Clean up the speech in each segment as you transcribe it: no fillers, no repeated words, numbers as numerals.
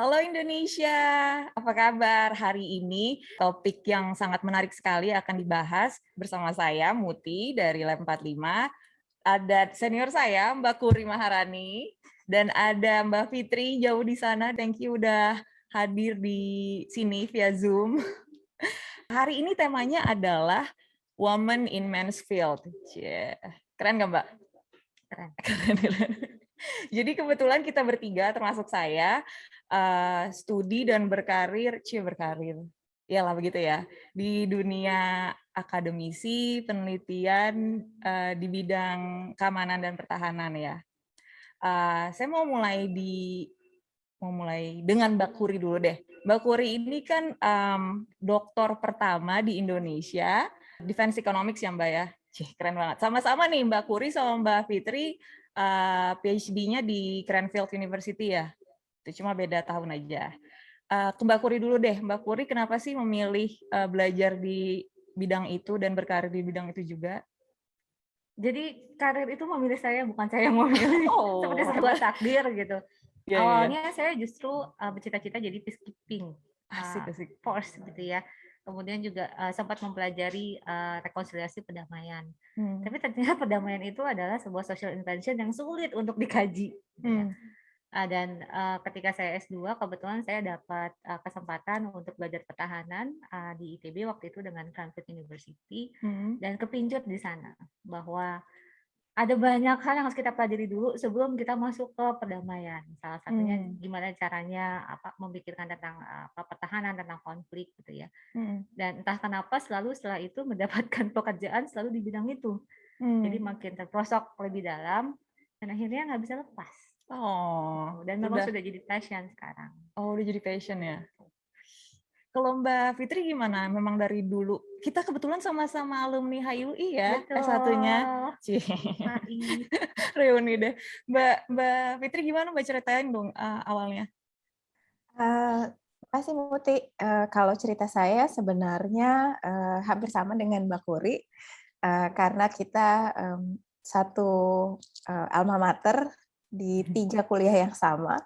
Halo Indonesia, apa kabar? Hari ini topik yang sangat menarik sekali akan dibahas bersama saya, Muti dari Lab 45. Ada senior saya, Mbak Kuri Maharani, dan ada Mbak Fitri jauh di sana. Thank you udah hadir di sini via Zoom. Hari ini temanya adalah Women in Men's Field. Cie. Keren nggak Mbak? Keren. Keren. Jadi kebetulan kita bertiga, termasuk saya, studi dan berkarir, iyalah begitu ya, di dunia akademisi, penelitian di bidang keamanan dan pertahanan ya. Saya mau mulai dengan Mbak Kuri dulu deh. Mbak Kuri ini kan doktor pertama di Indonesia, Defense Economics ya Mbak ya. Keren banget. Sama-sama nih Mbak Kuri sama Mbak Fitri PhD-nya di Cranfield University ya. Itu cuma beda tahun aja. Ke Mbak Kuri dulu deh. Mbak Kuri kenapa sih memilih belajar di bidang itu dan berkarir di bidang itu juga? Jadi karir itu memilih saya, bukan saya yang memilih. Seperti Oh, sebuah takdir gitu. iya, iya, iya. Awalnya saya justru bercita-cita jadi peacekeeping Asik, asik. force gitu ya. Kemudian juga sempat mempelajari rekonsiliasi perdamaian. Hmm. Tapi ternyata perdamaian itu adalah sebuah social intervention yang sulit untuk dikaji. Gitu ya. Dan ketika saya S2, kebetulan saya dapat kesempatan untuk belajar pertahanan di ITB waktu itu dengan Cranfield University, dan kepincut di sana bahwa ada banyak hal yang harus kita pelajari dulu sebelum kita masuk ke perdamaian. Salah satunya gimana caranya memikirkan tentang pertahanan, tentang konflik gitu ya. Dan entah kenapa selalu setelah itu mendapatkan pekerjaan selalu di bidang itu. Jadi makin terperosok lebih dalam dan akhirnya nggak bisa lepas. Oh, Dan memang sudah jadi passion sekarang. Oh, udah jadi passion ya. Kalau Mbak Fitri gimana? Memang dari dulu kita kebetulan sama-sama alumni HIUI ya, Betul. S1-nya. HI. Reuni deh. Mbak Fitri gimana Mbak ceritain dong awalnya? Makasih Muti. Kalau cerita saya sebenarnya hampir sama dengan Mbak Kuri, karena kita satu alma mater di 3 kuliah yang sama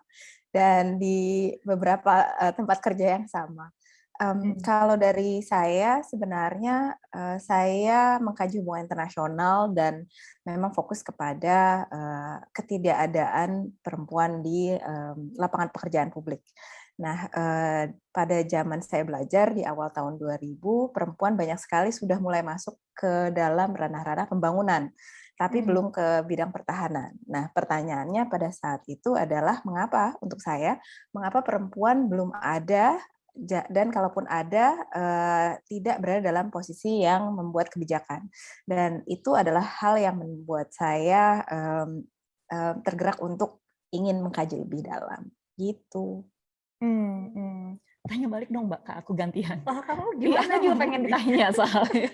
dan di beberapa tempat kerja yang sama. Kalau dari saya sebenarnya saya mengkaji hubungan internasional dan memang fokus kepada ketidakadaan perempuan di lapangan pekerjaan publik. Nah, pada zaman saya belajar di awal tahun 2000, perempuan banyak sekali sudah mulai masuk ke dalam ranah-ranah pembangunan, tapi belum ke bidang pertahanan. Nah, pertanyaannya pada saat itu adalah mengapa untuk saya, mengapa perempuan belum ada dan kalaupun ada tidak berada dalam posisi yang membuat kebijakan. Dan itu adalah hal yang membuat saya tergerak untuk ingin mengkaji lebih dalam. Gitu. Tanya balik dong Mbak, ke aku gantian. Wah, kamu Iya, gimana? aku juga pengen ditanya soalnya.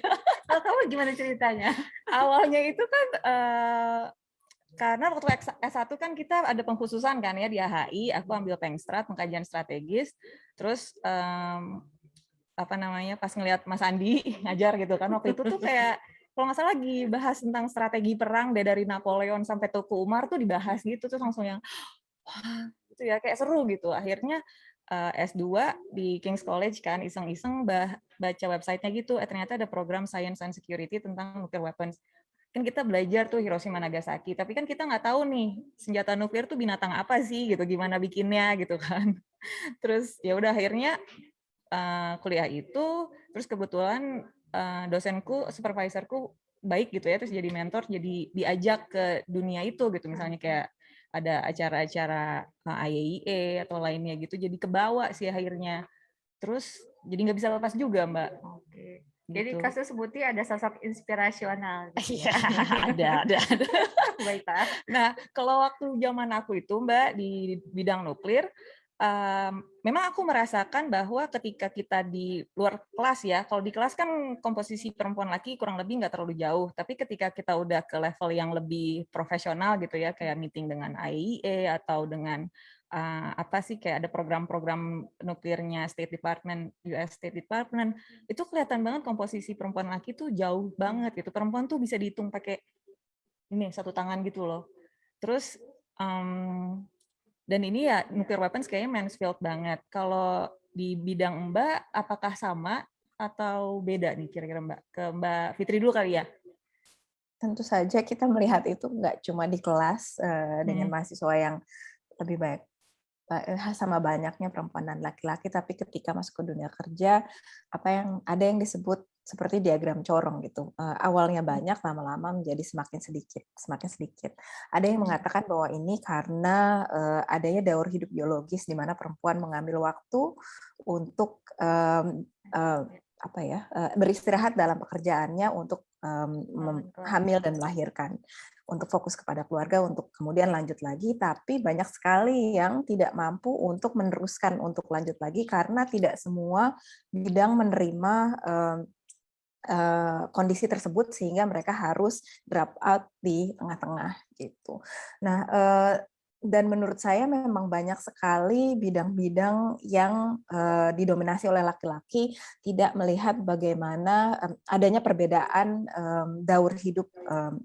Kamu gimana ceritanya? Awalnya itu kan karena waktu S1 kan kita ada pengkhususan kan ya di AHI, aku ambil Pengstrat, pengkajian strategis, terus apa namanya pas ngelihat Mas Andi ngajar gitu kan, waktu itu tuh kayak kalau nggak salah lagi bahas tentang strategi perang dari Napoleon sampai Tuku Umar tuh dibahas gitu, terus langsung yang wah gitu ya kayak seru gitu. Akhirnya S2 di King's College kan iseng-iseng baca websitenya gitu, ternyata ada program Science and Security tentang nuclear weapons. Kan kita belajar tuh Hiroshima Nagasaki, tapi kan kita nggak tahu nih senjata nuklir tuh binatang apa sih gitu, gimana bikinnya gitu kan. Terus ya udah akhirnya kuliah itu, terus kebetulan dosenku, supervisorku baik gitu ya, terus jadi mentor, jadi diajak ke dunia itu gitu, misalnya kayak ada acara-acara IAEA atau lainnya gitu, jadi kebawa sih akhirnya. Terus jadi nggak bisa lepas juga Mbak. Oke. Gitu. Jadi kasus Muti ada sosok inspirasional. Gitu ya. ada. Baiklah. Nah, kalau waktu zaman aku itu Mbak di bidang nuklir, memang aku merasakan bahwa ketika kita di luar kelas ya, kalau di kelas kan komposisi perempuan laki kurang lebih nggak terlalu jauh, tapi ketika kita udah ke level yang lebih profesional gitu ya, kayak meeting dengan IAEA atau dengan apa sih kayak ada program-program nuklirnya State Department, US State Department, itu kelihatan banget komposisi perempuan laki tuh jauh banget gitu. Perempuan tuh bisa dihitung pakai ini satu tangan gitu loh. Terus Dan ini ya nuclear weapons kayaknya Mansfield banget. Kalau di bidang Mbak, apakah sama atau beda nih kira-kira Mbak? Ke Mbak Fitri dulu kali ya. Tentu saja kita melihat itu nggak cuma di kelas dengan mahasiswa yang lebih baik sama banyaknya perempuan dan laki-laki, tapi ketika masuk ke dunia kerja, ada yang disebut seperti diagram corong gitu. Awalnya banyak, lama-lama menjadi semakin sedikit. Ada yang mengatakan bahwa ini karena adanya daur hidup biologis di mana perempuan mengambil waktu untuk beristirahat dalam pekerjaannya untuk hamil dan melahirkan, untuk fokus kepada keluarga, untuk kemudian lanjut lagi, tapi banyak sekali yang tidak mampu untuk meneruskan untuk lanjut lagi karena tidak semua bidang menerima kondisi tersebut sehingga mereka harus drop out di tengah-tengah gitu. Nah, dan menurut saya memang banyak sekali bidang-bidang yang didominasi oleh laki-laki, tidak melihat bagaimana adanya perbedaan daur hidup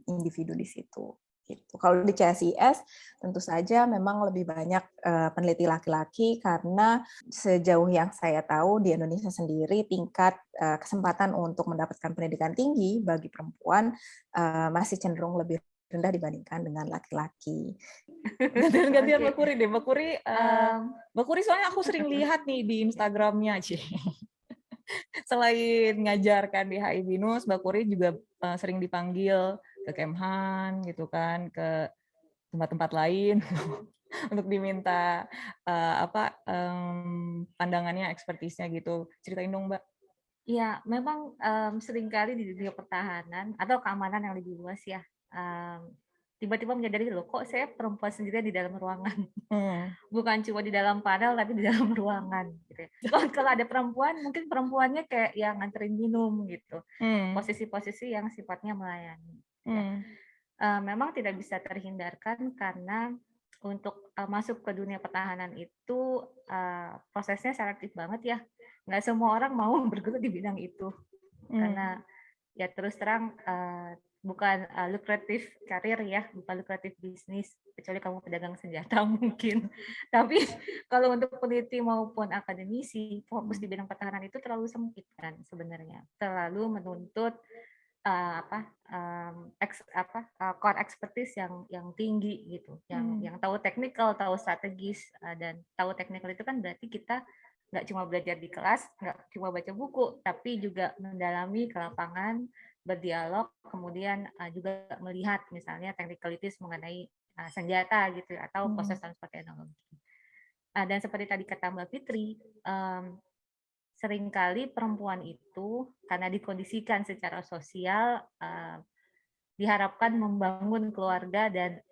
individu di situ. Gitu. Kalau di CSIS tentu saja memang lebih banyak peneliti laki-laki karena sejauh yang saya tahu di Indonesia sendiri tingkat kesempatan untuk mendapatkan pendidikan tinggi bagi perempuan masih cenderung lebih rendah dibandingkan dengan laki-laki. Gantian Mbak Kuri deh. Mbak Kuri soalnya aku sering lihat nih di Instagramnya, selain ngajarkan di HI Binus, Mbak Kuri juga sering dipanggil ke Kemhan gitu kan, ke tempat-tempat lain untuk diminta pandangannya, ekspertisnya gitu. Ceritain dong, Mbak. Ya, memang seringkali di dunia pertahanan atau keamanan yang lebih luas ya, tiba-tiba menyadari loh kok saya perempuan sendiri di dalam ruangan, bukan cuma di dalam panel tapi di dalam ruangan. Gitu ya. Kalau ada perempuan, mungkin perempuannya kayak yang nganterin minum gitu, posisi-posisi yang sifatnya melayani. Ya. Memang tidak bisa terhindarkan karena untuk masuk ke dunia pertahanan itu prosesnya selektif banget ya. Nggak semua orang mau bergelut di bidang itu karena ya terus terang bukan lukratif karir ya, bukan lukratif bisnis kecuali kamu pedagang senjata mungkin. Tapi kalau untuk peneliti maupun akademisi fokus di bidang pertahanan itu terlalu sempit kan sebenarnya, terlalu menuntut core expertise yang tinggi gitu, yang tahu teknikal, tahu strategis, dan tahu teknikal itu kan berarti kita nggak cuma belajar di kelas, nggak cuma baca buku, tapi juga mendalami ke lapangan, berdialog, kemudian juga melihat misalnya technicalities mengenai senjata gitu atau proses transfer teknologi. Dan seperti tadi kata Mbak Fitri, seringkali perempuan itu karena dikondisikan secara sosial diharapkan membangun keluarga dan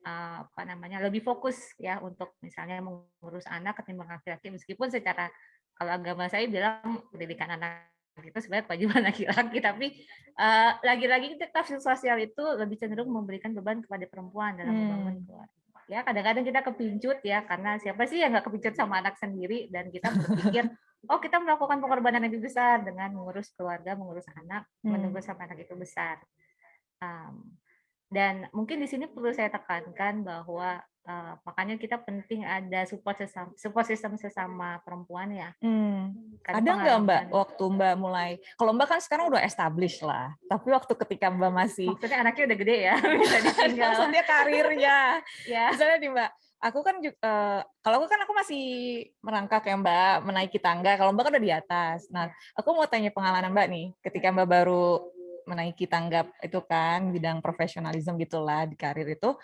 lebih fokus ya untuk misalnya mengurus anak ketimbang laki-laki, meskipun secara kalau agama saya bilang pendidikan anak itu sebenarnya kewajiban laki-laki, tapi lagi-lagi tafsir sosial itu lebih cenderung memberikan beban kepada perempuan dalam membangun keluarga. Ya kadang-kadang kita kepincut ya, karena siapa sih yang nggak kepincut sama anak sendiri, dan kita berpikir oh kita melakukan pengorbanan yang lebih besar dengan mengurus keluarga, mengurus anak, menunggu sampai anak itu besar. Dan mungkin di sini perlu saya tekankan bahwa makanya kita penting ada support system sesama perempuan ya. Ada nggak Mbak waktu Mbak mulai, kalau Mbak kan sekarang udah established lah, tapi waktu ketika Mbak masih, maksudnya anaknya udah gede ya, bisa ditinggal. Maksudnya karirnya, ya. Misalnya nih Mbak, aku kan kalau aku masih merangkak ya Mbak, menaiki tangga, kalau Mbak kan udah di atas. Nah, aku mau tanya pengalaman Mbak nih, ketika Mbak baru menaiki tangga itu kan, bidang profesionalisme gitulah di karir itu,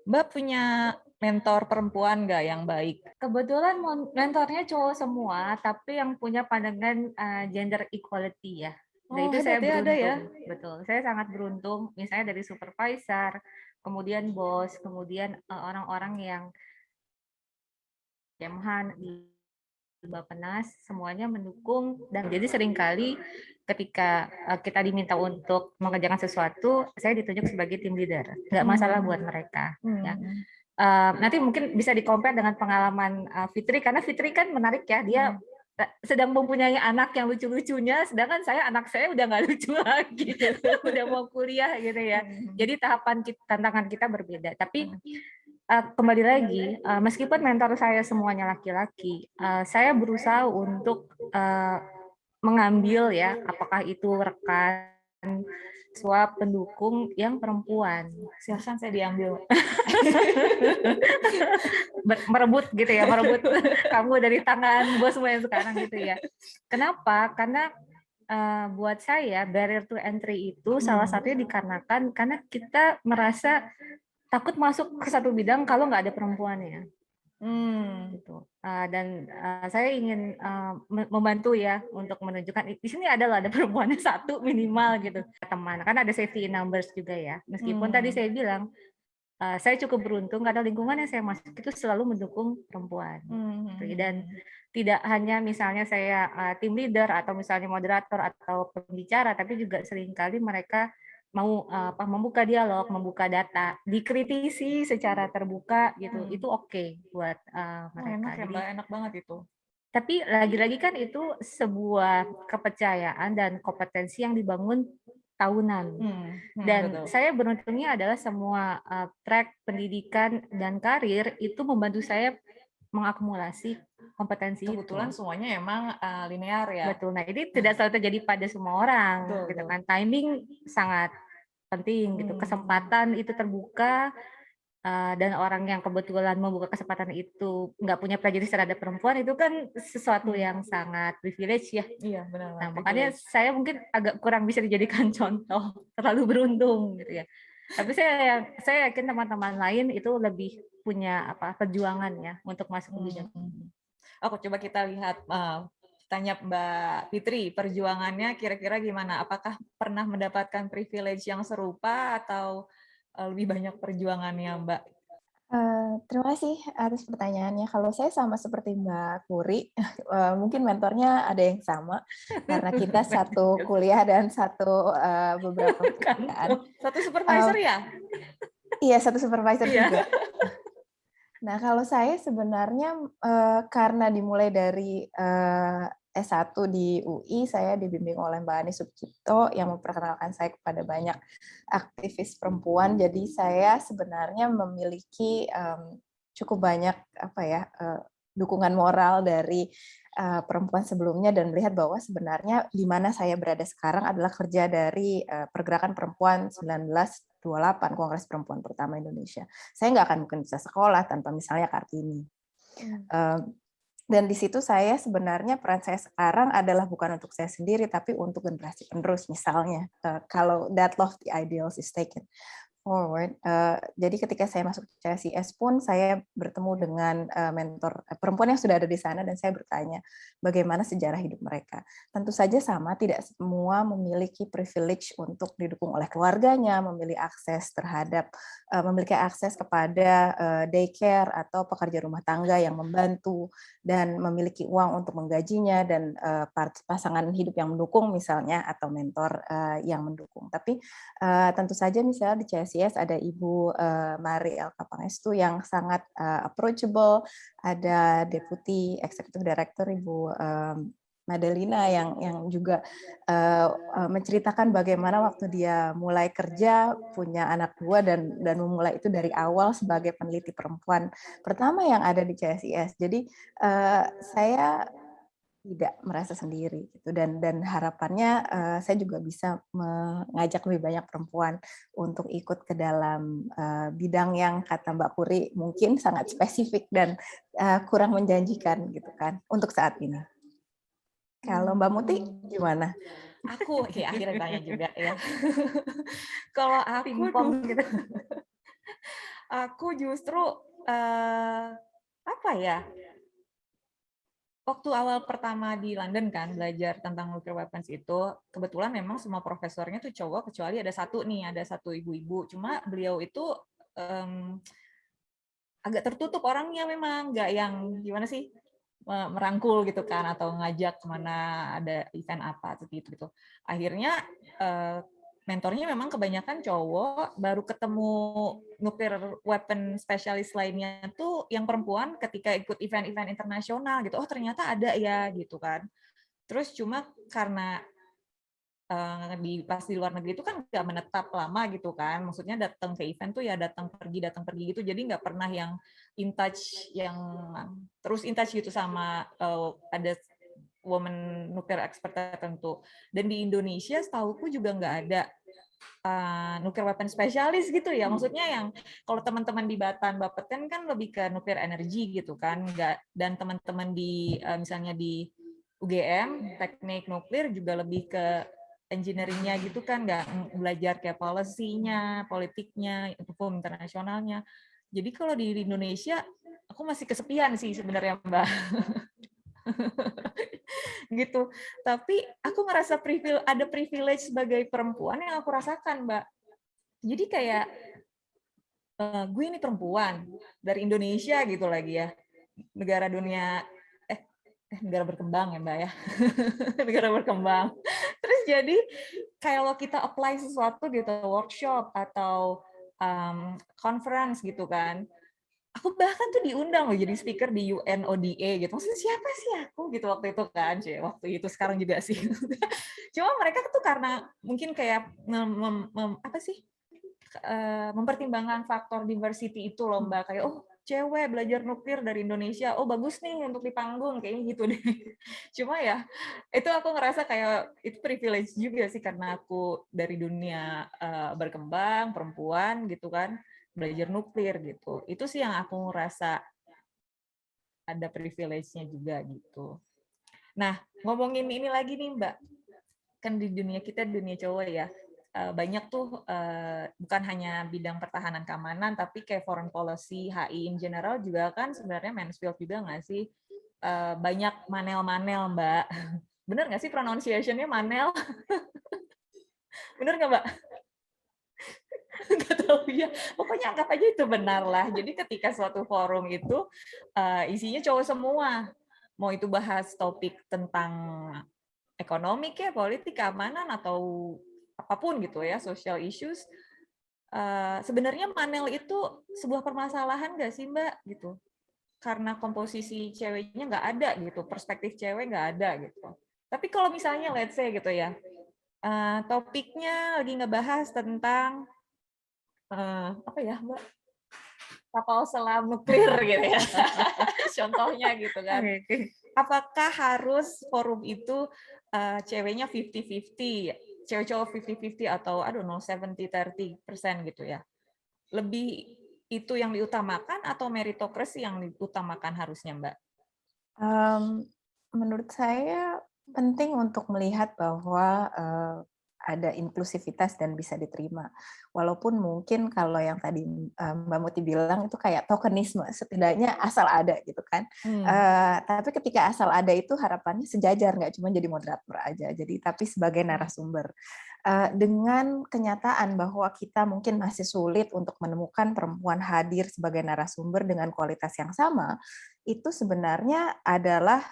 Mbak punya mentor perempuan nggak yang baik? Kebetulan mentornya cowok semua, tapi yang punya pandangan gender equality ya. Dan itu saya beruntung, ya? Betul. Saya sangat beruntung. Misalnya dari supervisor, kemudian bos, kemudian orang-orang yang Kemhan di Bappenas, semuanya mendukung. Dan jadi seringkali ketika kita diminta untuk mengerjakan sesuatu, saya ditunjuk sebagai tim leader. Nggak masalah buat mereka. Ya. Nanti mungkin bisa di-compare dengan pengalaman Fitri, karena Fitri kan menarik ya, dia sedang mempunyai anak yang lucu-lucunya, sedangkan anak saya udah nggak lucu lagi, udah mau kuliah gitu ya. Jadi tantangan kita berbeda. Tapi kembali lagi, meskipun mentor saya semuanya laki-laki, saya berusaha untuk mengambil ya, apakah itu rekan swap pendukung yang perempuan. Silahkan saya diambil. Merebut gitu ya, merebut kamu dari tangan bosmu yang sekarang gitu ya. Kenapa? Karena buat saya barrier to entry itu salah satunya dikarenakan karena kita merasa takut masuk ke satu bidang kalau nggak ada perempuannya. Gitu. Dan saya ingin membantu ya untuk menunjukkan di sini adalah ada perempuannya satu minimal gitu, teman. Kan ada safety in numbers juga ya. Meskipun tadi saya bilang saya cukup beruntung karena lingkungan yang saya masuk itu selalu mendukung perempuan. Dan tidak hanya misalnya saya tim leader atau misalnya moderator atau pembicara, tapi juga seringkali mereka mau membuka dialog, membuka data, dikritisi secara terbuka gitu, itu oke buat mereka. Enak ya Mbak, enak banget itu. Tapi lagi-lagi kan itu sebuah kepercayaan dan kompetensi yang dibangun tahunan. Dan Betul. saya beruntungnya adalah semua track pendidikan dan karir itu membantu saya mengakumulasi kompetensi. Kebetulan itu semuanya emang linear ya. Betul. Nah, ini tidak selalu terjadi pada semua orang. Betul, gitu betul. kan. Timing sangat penting gitu. Kesempatan itu terbuka dan orang yang kebetulan membuka kesempatan itu nggak punya prejudice terhadap perempuan, itu kan sesuatu yang sangat privilege ya. Iya, benar. Nah, makanya saya mungkin agak kurang bisa dijadikan contoh, terlalu beruntung gitu ya. Tapi saya yakin teman-teman lain itu lebih punya perjuangan ya untuk masuk ke bidang ini. Oke, coba kita lihat, tanya Mbak Fitri, perjuangannya kira-kira gimana? Apakah pernah mendapatkan privilege yang serupa atau lebih banyak perjuangannya Mbak? Terima kasih atas pertanyaannya. Kalau saya sama seperti Mbak Puri, mungkin mentornya ada yang sama, karena kita satu kuliah dan satu beberapa pekerjaan. Satu supervisor ya? Iya, satu supervisor juga. Nah, kalau saya sebenarnya karena dimulai dari S1 di UI, saya dibimbing oleh Mbak Ani Subcipto yang memperkenalkan saya kepada banyak aktivis perempuan. Jadi saya sebenarnya memiliki cukup banyak dukungan moral dari perempuan sebelumnya dan melihat bahwa sebenarnya di mana saya berada sekarang adalah kerja dari pergerakan perempuan 1928, Kongres Perempuan pertama Indonesia. Saya nggak akan mungkin bisa sekolah tanpa misalnya Kartini. Dan di situ saya sebenarnya peran saya sekarang adalah bukan untuk saya sendiri, tapi untuk generasi penerus misalnya. Kalau that lofty ideals is taken forward. Jadi ketika saya masuk CSIS pun saya bertemu dengan mentor perempuan yang sudah ada di sana dan saya bertanya bagaimana sejarah hidup mereka. Tentu saja sama, tidak semua memiliki privilege untuk didukung oleh keluarganya, memiliki akses kepada daycare atau pekerja rumah tangga yang membantu dan memiliki uang untuk menggajinya dan pasangan hidup yang mendukung misalnya atau mentor yang mendukung. Tapi tentu saja misalnya di CSIS ada Ibu Mari Elka Pangestu yang sangat approachable, ada Deputi Executive Director Ibu Madalina yang juga menceritakan bagaimana waktu dia mulai kerja, punya anak 2 dan memulai itu dari awal sebagai peneliti perempuan pertama yang ada di CSIS. Jadi saya tidak merasa sendiri gitu dan harapannya saya juga bisa mengajak lebih banyak perempuan untuk ikut ke dalam bidang yang kata Mbak Puri mungkin sangat spesifik dan kurang menjanjikan gitu kan untuk saat ini. Kalau Mbak Muti gimana? Aku akhirnya tanya juga ya. Kalau aku gitu. Aku justru apa ya? Waktu awal pertama di London kan belajar tentang nuclear weapons itu, kebetulan memang semua profesornya tuh cowok kecuali ada satu ibu-ibu. Cuma beliau itu agak tertutup orangnya memang, nggak yang gimana sih merangkul gitu kan atau ngajak kemana ada event apa gitu. Akhirnya mentornya memang kebanyakan cowok, baru ketemu nuclear weapon specialist lainnya tuh yang perempuan ketika ikut event-event internasional gitu. Oh ternyata ada ya gitu kan. Terus cuma karena pas di luar negeri itu kan nggak menetap lama gitu kan, maksudnya datang ke event tuh ya datang pergi gitu, jadi nggak pernah yang terus in touch gitu sama ada woman nuclear expert tertentu. Dan di Indonesia setahuku juga nggak ada nuclear weapon spesialis gitu ya, maksudnya yang kalau teman-teman di Bapeten kan lebih ke nuclear energy gitu kan, dan teman-teman di misalnya di UGM teknik nuklir juga lebih ke engineering-nya gitu kan, nggak belajar kayak policy-nya, politiknya, hukum internasionalnya. Jadi kalau di Indonesia, aku masih kesepian sih sebenarnya, Mbak. Gitu. Tapi aku ngerasa ada privilege sebagai perempuan yang aku rasakan, Mbak. Jadi kayak, gue ini perempuan dari Indonesia gitu lagi ya. Negara negara berkembang ya Mbak ya. Negara berkembang. Terus jadi kalau kita apply sesuatu gitu, workshop atau conference gitu kan, aku bahkan tuh diundang loh jadi speaker di UNODA gitu. Maksudnya siapa sih aku gitu waktu itu kan, waktu itu sekarang juga sih. Cuma mereka tuh karena mungkin kayak mempertimbangkan faktor diversity itu loh Mbak, kayak oh cewek belajar nuklir dari Indonesia, oh bagus nih untuk di panggung, kayaknya gitu deh. Cuma ya itu aku ngerasa kayak itu privilege juga sih karena aku dari dunia berkembang, perempuan gitu kan, belajar nuklir gitu. Itu sih yang aku ngerasa ada privilege-nya juga gitu. Nah, ngomongin ini lagi nih Mbak, kan di dunia kita, dunia cowok ya, banyak tuh bukan hanya bidang pertahanan keamanan, tapi kayak foreign policy, HI in general juga kan sebenarnya men's field juga nggak sih? Banyak manel-manel, Mbak. Bener nggak sih pronunciation-nya manel? Bener nggak, Mbak? Nggak tahu ya. Pokoknya anggap aja itu benar lah. Jadi ketika suatu forum itu isinya cowok semua. Mau itu bahas topik tentang ekonomi ya, politik, keamanan, atau apapun gitu ya, social issues, sebenarnya manel itu sebuah permasalahan nggak sih Mbak gitu? Karena komposisi ceweknya nggak ada gitu, perspektif cewek nggak ada gitu. Tapi kalau misalnya let's say gitu ya, topiknya lagi ngebahas tentang apa ya Mbak? Kapal selam nuklir gitu ya. Contohnya gitu kan. Apakah harus forum itu ceweknya 50-50, cewek cowok 50-50 atau I don't know 70-30% gitu ya? Lebih itu yang diutamakan atau meritokrasi yang diutamakan harusnya, Mbak? Menurut saya penting untuk melihat bahwa ada inklusivitas dan bisa diterima. Walaupun mungkin kalau yang tadi Mbak Muti bilang itu kayak tokenisme, setidaknya asal ada gitu kan. Tapi ketika asal ada itu harapannya sejajar, nggak cuma jadi moderator aja. Jadi tapi sebagai narasumber. Dengan kenyataan bahwa kita mungkin masih sulit untuk menemukan perempuan hadir sebagai narasumber dengan kualitas yang sama, itu sebenarnya adalah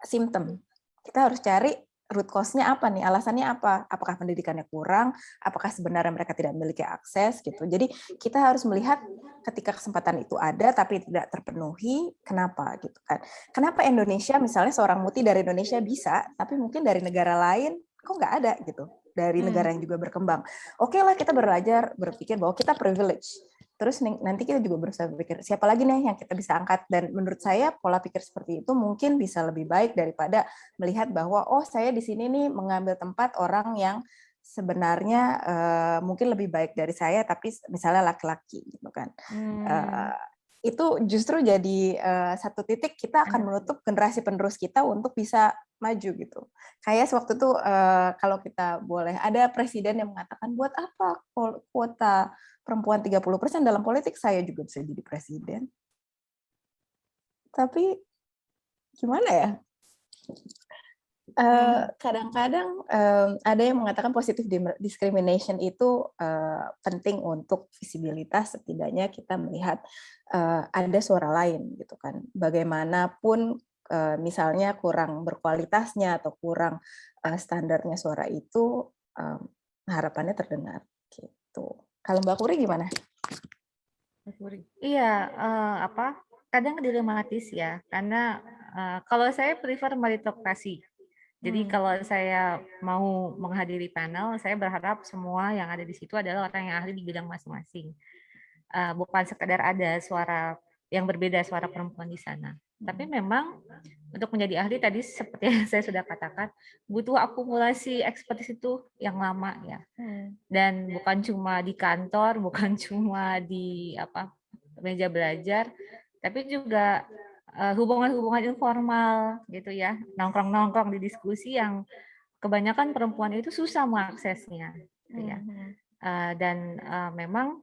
simptom. Kita harus cari root cause-nya apa nih, alasannya apa? Apakah pendidikannya kurang? Apakah sebenarnya mereka tidak memiliki akses gitu? Jadi kita harus melihat ketika kesempatan itu ada tapi tidak terpenuhi, kenapa gitu kan? Kenapa Indonesia misalnya seorang Muti dari Indonesia bisa, tapi mungkin dari negara lain kok nggak ada gitu? Dari negara yang juga berkembang. Oke lah kita belajar berpikir bahwa kita privilege. Terus nanti kita juga berusaha berpikir, siapa lagi nih yang kita bisa angkat? Dan menurut saya pola pikir seperti itu mungkin bisa lebih baik daripada melihat bahwa, oh saya di sini nih mengambil tempat orang yang sebenarnya mungkin lebih baik dari saya, tapi misalnya laki-laki gitu kan. Itu justru jadi satu titik kita akan menutup generasi penerus kita untuk bisa maju gitu. Kayak sewaktu itu kalau kita boleh, ada presiden yang mengatakan, buat apa kuota perempuan 30% dalam politik, saya juga bisa jadi presiden. Tapi gimana ya? Kadang-kadang ada yang mengatakan positive discrimination itu penting untuk visibilitas, setidaknya kita melihat ada suara lain gitu kan. Bagaimanapun misalnya kurang berkualitasnya atau kurang standarnya suara itu, harapannya terdengar gitu. Kalau Mbak Kuri gimana? Iya, kadang dilematis ya, karena kalau saya prefer meritokrasi. Jadi kalau saya mau menghadiri panel, saya berharap semua yang ada di situ adalah orang yang ahli di bidang masing-masing. Bukan sekedar ada suara yang berbeda, suara perempuan di sana. Tapi memang untuk menjadi ahli tadi seperti yang saya sudah katakan, butuh akumulasi ekspertis itu yang lama ya. Dan bukan cuma di kantor, bukan cuma di meja belajar, tapi juga hubungan-hubungan informal gitu ya, nongkrong-nongkrong di diskusi yang kebanyakan perempuan itu susah mengaksesnya gitu ya. Dan memang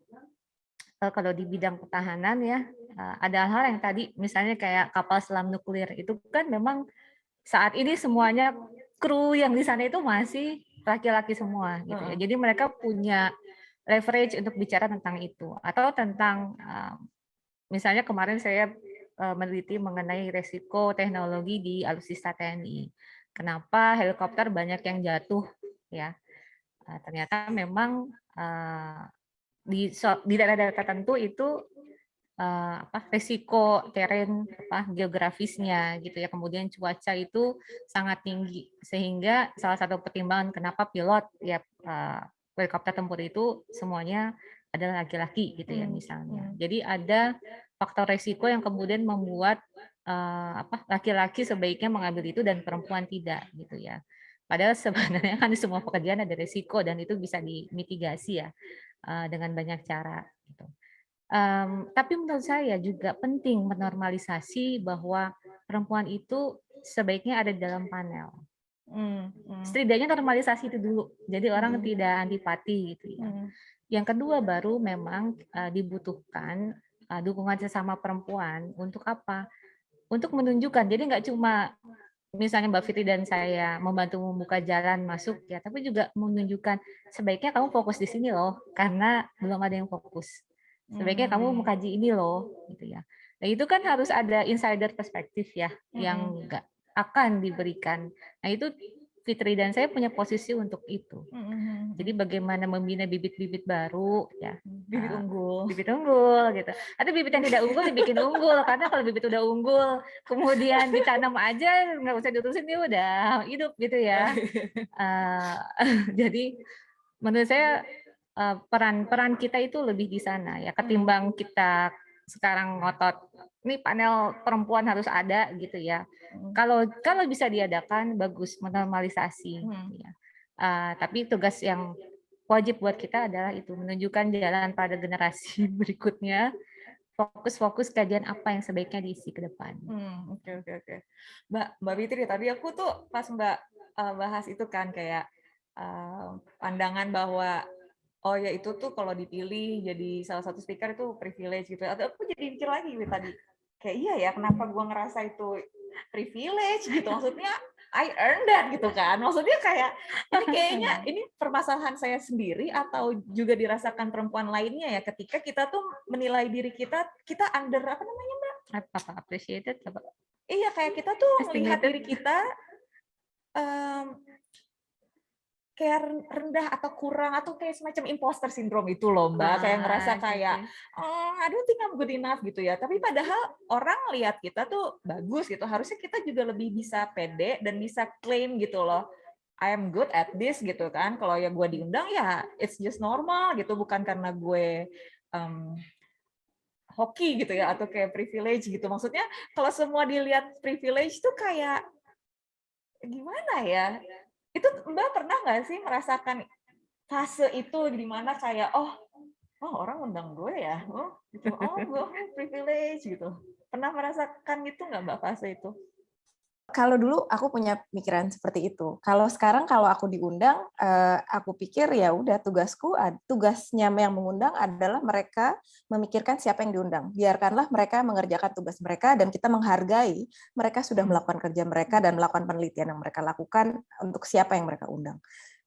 kalau di bidang pertahanan ya, ada hal yang tadi misalnya kayak kapal selam nuklir itu kan memang saat ini semuanya kru yang di sana itu masih laki-laki semua gitu ya. Jadi mereka punya leverage untuk bicara tentang itu atau tentang misalnya kemarin saya meneliti mengenai resiko teknologi di alutsista TNI. Kenapa helikopter banyak yang jatuh ya? Ternyata memang di daerah-daerah tertentu itu resiko teren geografisnya gitu ya, kemudian cuaca itu sangat tinggi sehingga salah satu pertimbangan kenapa pilot ya helikopter tempur itu semuanya adalah laki-laki gitu ya misalnya. Jadi ada faktor resiko yang kemudian membuat laki-laki sebaiknya mengambil itu dan perempuan tidak gitu ya. Padahal sebenarnya kan di semua pekerjaan ada resiko dan itu bisa dimitigasi ya dengan banyak cara gitu. Tapi menurut saya juga penting menormalisasi bahwa perempuan itu sebaiknya ada di dalam panel. Setidaknya normalisasi itu dulu, jadi orang tidak antipati gitu ya. Yang kedua baru memang dibutuhkan dukungan sesama perempuan untuk apa? Untuk menunjukkan, jadi nggak cuma misalnya Mbak Fitri dan saya membantu membuka jalan masuk ya, tapi juga menunjukkan sebaiknya kamu fokus di sini loh, karena belum ada yang fokus. Sebaiknya kamu mengkaji ini loh, gitu ya. Nah itu kan harus ada insider perspektif ya, yang nggak akan diberikan. Nah itu Fitri dan saya punya posisi untuk itu. Jadi bagaimana membina bibit-bibit baru ya, bibit unggul gitu. Atau bibit yang tidak unggul dibikin unggul, karena kalau bibit udah unggul kemudian ditanam aja nggak usah diurusin dia udah hidup gitu ya. Jadi menurut saya peran kita itu lebih di sana ya, ketimbang kita sekarang ngotot ini panel perempuan harus ada gitu ya. Kalau bisa diadakan bagus, menormalisasi ya. Tapi tugas yang wajib buat kita adalah itu menunjukkan jalan pada generasi berikutnya, fokus kajian apa yang sebaiknya diisi ke depan. Oke. Mbak Fitri, tadi aku tuh pas Mbak bahas itu kan kayak pandangan bahwa oh ya itu tuh kalau dipilih jadi salah satu speaker itu privilege gitu. Atau aku jadi mikir lagi gitu tadi. Kayak iya ya, kenapa gua ngerasa itu privilege gitu. Maksudnya I earned that gitu kan. Maksudnya kayak ini kayaknya ini permasalahan saya sendiri atau juga dirasakan perempuan lainnya ya ketika kita tuh menilai diri kita under apa namanya Mbak? Appreciated apa? Iya, kayak kita tuh melihat diri kita kayak rendah atau kurang atau kayak semacam imposter syndrome itu loh Mbak, kayak ngerasa kayak I don't think I'm good enough gitu ya. Tapi padahal orang lihat kita tuh bagus gitu. Harusnya kita juga lebih bisa pede dan bisa claim gitu loh. I am good at this gitu kan. Kalau ya gue diundang ya it's just normal gitu, bukan karena gue hoki gitu ya atau kayak privilege gitu. Maksudnya kalau semua dilihat privilege tuh kayak gimana ya? Itu Mbak pernah nggak sih merasakan fase itu di mana kayak oh orang undang gue ya, gitu, gue privilege gitu. Pernah merasakan itu nggak Mbak fase itu? Kalau dulu aku punya pikiran seperti itu. Kalau sekarang kalau aku diundang, aku pikir ya udah tugasnya yang mengundang adalah mereka memikirkan siapa yang diundang. Biarkanlah mereka mengerjakan tugas mereka dan kita menghargai mereka sudah melakukan kerja mereka dan melakukan penelitian yang mereka lakukan untuk siapa yang mereka undang.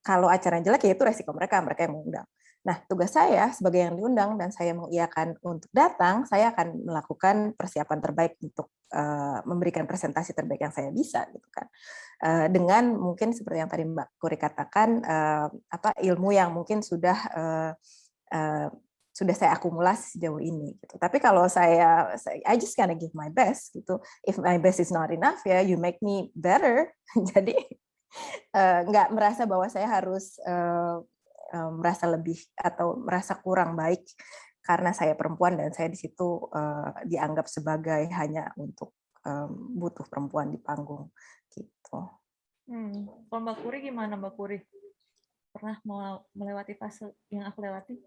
Kalau acaranya jelek ya itu resiko mereka yang mengundang. Nah, tugas saya sebagai yang diundang dan saya mengiyakan untuk datang, saya akan melakukan persiapan terbaik untuk memberikan presentasi terbaik yang saya bisa, gitu kan. Dengan mungkin seperti yang tadi Mbak Kuri katakan, ilmu yang mungkin sudah saya akumulasi sejauh ini. Gitu. Tapi kalau I just gonna give my best, gitu. If my best is not enough, ya you make me better. Jadi nggak merasa bahwa saya harus merasa lebih atau merasa kurang baik karena saya perempuan dan saya di situ dianggap sebagai hanya untuk butuh perempuan di panggung gitu. Kalau Mbak Puri gimana Mbak Puri? Pernah melewati fase yang aku lewati?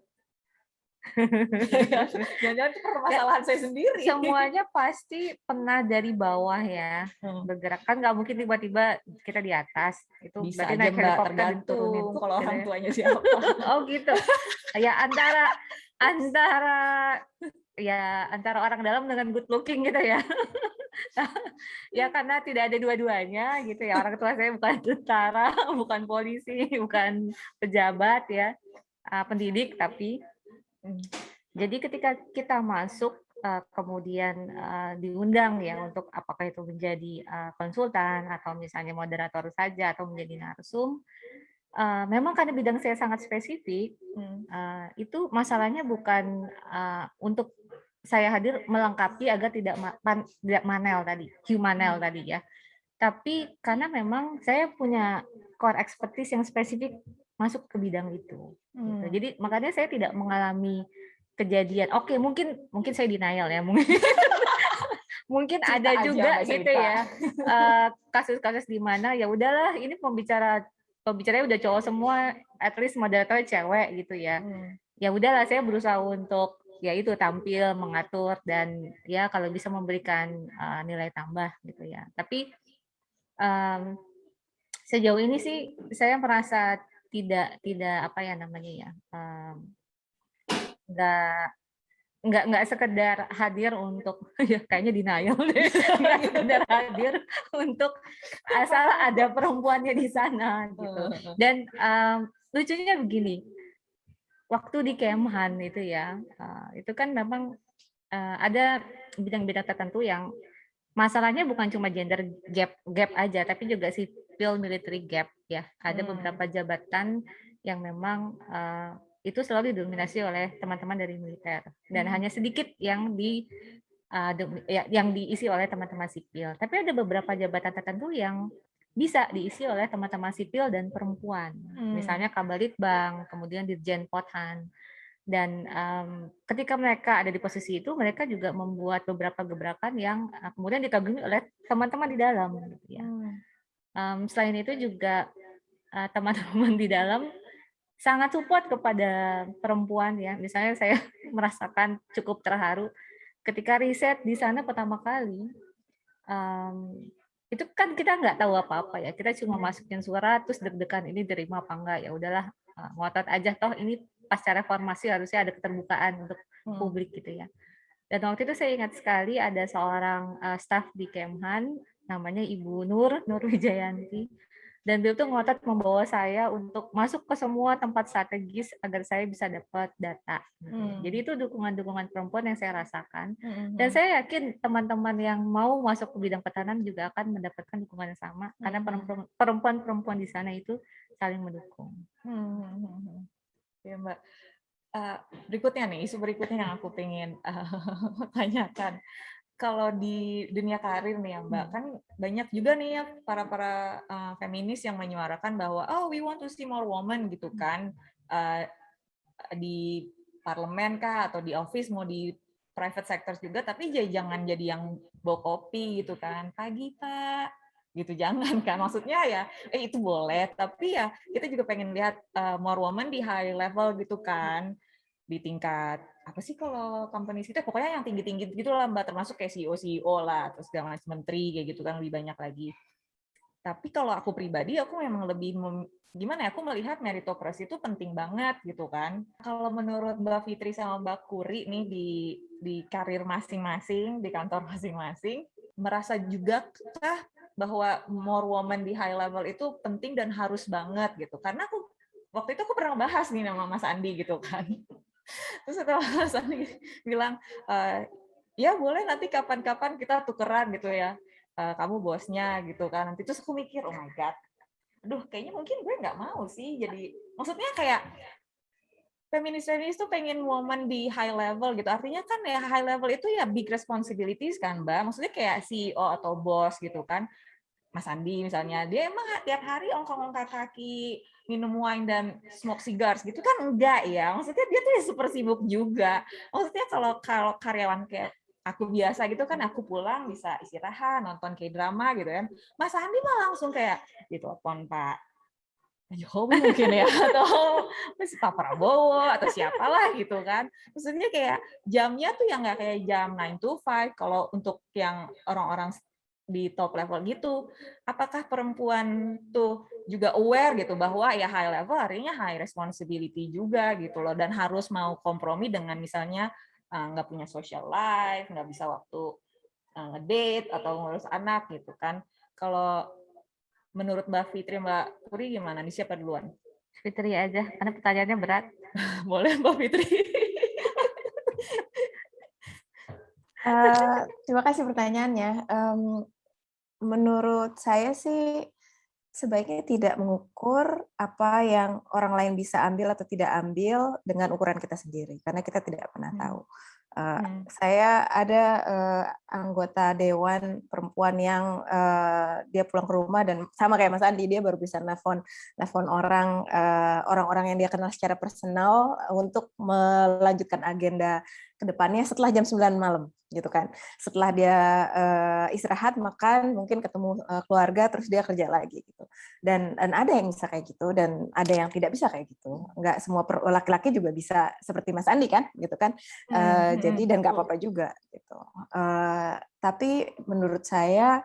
Jangan-jangan itu permasalahan saya sendiri. Semuanya pasti pernah dari bawah ya, bergerak kan nggak mungkin tiba-tiba kita di atas. Itu Bisa berarti aja naik Mbak, helikopter tergantung diturunin. kalau orang Gitu ya. tuanya siapa. Oh gitu. Ya antara orang dalam dengan good looking gitu ya. Ya karena tidak ada dua-duanya gitu ya. Orang tua saya bukan tentara, bukan polisi, bukan pejabat ya, pendidik tapi. Jadi ketika kita masuk kemudian diundang ya untuk apakah itu menjadi konsultan atau misalnya moderator saja atau menjadi narsum, memang karena bidang saya sangat spesifik, itu masalahnya bukan untuk saya hadir melengkapi agar tidak manel tadi, humanel tadi ya. Tapi karena memang saya punya core expertise yang spesifik masuk ke bidang itu. Gitu. Jadi makanya saya tidak mengalami kejadian. Oke, mungkin saya denial ya, mungkin Cerita ada aja, juga Mbak, gitu cerita. ya kasus-kasus di mana ya udahlah ini pembicaranya udah cowok semua, at least moderatornya cewek gitu ya. Ya udahlah saya berusaha untuk ya itu tampil, mengatur dan ya kalau bisa memberikan nilai tambah gitu ya. Tapi sejauh ini sih saya merasa tidak apa ya namanya ya, nggak sekedar hadir untuk ya kayaknya denial deh, nggak sekedar hadir untuk asal ada perempuannya di sana gitu. Dan lucunya begini, waktu di Kemhan itu ya, itu kan memang ada bidang-bidang tertentu yang masalahnya bukan cuma gender gap aja, tapi juga sipil military gap ya. Ada beberapa jabatan yang memang itu selalu didominasi oleh teman-teman dari militer dan hanya sedikit yang yang diisi oleh teman-teman sipil. Tapi ada beberapa jabatan tertentu yang bisa diisi oleh teman-teman sipil dan perempuan. Misalnya Kabalitbang, kemudian Dirjen Pothan. Dan ketika mereka ada di posisi itu, mereka juga membuat beberapa gebrakan yang kemudian dikagumi oleh teman-teman di dalam. Gitu ya. Selain itu juga teman-teman di dalam sangat support kepada perempuan ya. Misalnya saya merasakan cukup terharu ketika riset di sana pertama kali. Itu kan kita nggak tahu apa-apa ya. Kita cuma masukin surat terus deg-degan ini terima apa enggak, ya udahlah ngotot aja toh ini pasca reformasi harusnya ada keterbukaan untuk publik gitu ya. Dan waktu itu saya ingat sekali ada seorang staf di Kemhan namanya Ibu Nur Wijayanti. Dan beliau tuh ngotot membawa saya untuk masuk ke semua tempat strategis agar saya bisa dapat data. Jadi itu dukungan-dukungan perempuan yang saya rasakan. Dan saya yakin teman-teman yang mau masuk ke bidang pertahanan juga akan mendapatkan dukungan yang sama. Karena perempuan-perempuan di sana itu saling mendukung. Ya Mbak. Berikutnya nih, isu berikutnya yang aku pengen tanyakan. Kalau di dunia karir nih ya Mbak, kan banyak juga nih ya para feminis yang menyuarakan bahwa we want to see more women gitu kan, di parlemen kah atau di office, mau di private sector juga, tapi jangan jadi yang bawa kopi gitu kan, pagi Pak, gitu jangan kan, maksudnya ya itu boleh, tapi ya kita juga pengen lihat more women di high level gitu kan, di tingkat apa sih kalau company itu pokoknya yang tinggi-tinggi gitu lah Mbak, termasuk kayak CEO lah, terus segala macam menteri kayak gitu kan, lebih banyak lagi. Tapi kalau aku pribadi aku memang lebih gimana ya, aku melihat meritokrasi itu penting banget gitu kan. Kalau menurut Mbak Fitri sama Mbak Kuri nih di karir masing-masing, di kantor masing-masing, merasa juga kah bahwa more woman di high level itu penting dan harus banget gitu? Karena waktu itu aku pernah bahas nih sama Mas Andi gitu kan. Terus setelah Mas Andi bilang, ya boleh nanti kapan-kapan kita tukeran gitu ya, kamu bosnya gitu kan. Nanti terus aku mikir, oh my god, aduh kayaknya mungkin gue nggak mau sih. Jadi maksudnya kayak feminis tuh pengen woman di high level gitu. Artinya kan ya high level itu ya big responsibilities kan Mbak. Maksudnya kayak CEO atau bos gitu kan. Mas Andi misalnya, dia emang tiap hari ongkang-ongkang kaki, minum wine dan smoke cigars gitu kan enggak ya. Maksudnya dia tuh ya super sibuk juga. Maksudnya kalau karyawan kayak aku biasa gitu kan, aku pulang bisa istirahat, nonton K-drama gitu kan. Mas Andi mah langsung kayak ditelepon Pak Jokowi mungkin ya, atau Pak Prabowo atau siapalah gitu kan. Maksudnya kayak jamnya tuh yang nggak kayak jam 9 to 5 kalau untuk yang orang-orang di top level gitu. Apakah perempuan tuh juga aware gitu bahwa ya high level artinya high responsibility juga gitu loh, dan harus mau kompromi dengan misalnya nggak punya social life, nggak bisa waktu ngedate atau ngurus anak gitu kan. Kalau menurut Mbak Fitri, Mbak Puri gimana nih, siapa duluan? Fitri aja, karena pertanyaannya berat. Boleh Mbak Fitri. Terima kasih pertanyaannya. Menurut saya sih sebaiknya tidak mengukur apa yang orang lain bisa ambil atau tidak ambil dengan ukuran kita sendiri, karena kita tidak pernah tahu. Saya ada anggota dewan perempuan yang dia pulang ke rumah dan sama kayak Mas Andi, dia baru bisa nelfon orang-orang yang dia kenal secara personal untuk melanjutkan agenda kedepannya setelah jam 9 malam gitu kan. Setelah dia istirahat, makan, mungkin ketemu keluarga, terus dia kerja lagi gitu. Dan ada yang bisa kayak gitu dan ada yang tidak bisa kayak gitu. Nggak semua laki-laki juga bisa seperti Mas Andi kan, gitu kan. Jadi dan nggak apa-apa juga gitu. Tapi menurut saya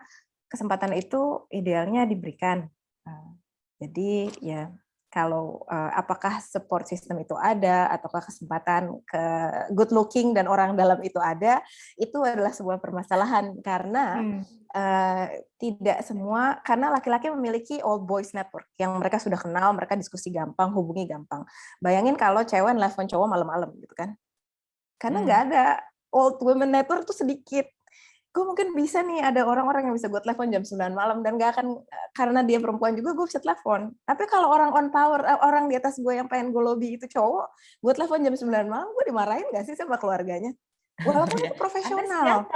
kesempatan itu idealnya diberikan. Jadi ya kalau apakah support system itu ada ataukah kesempatan ke good looking dan orang dalam itu ada, itu adalah sebuah permasalahan karena tidak semua, karena laki-laki memiliki old boys network yang mereka sudah kenal, mereka diskusi gampang, hubungi gampang. Bayangin kalau cewek nelfon cowok malam-malam gitu kan. Karena nggak ada old women network tuh sedikit. Gue mungkin bisa nih ada orang-orang yang bisa gue telepon jam 9 malam dan gak akan, karena dia perempuan juga gue bisa telepon. Tapi kalau orang on power, orang di atas gue yang pengen gue lobby itu cowok, gue telepon jam 9 malam, gue dimarahin gak sih sama keluarganya? Walaupun itu profesional.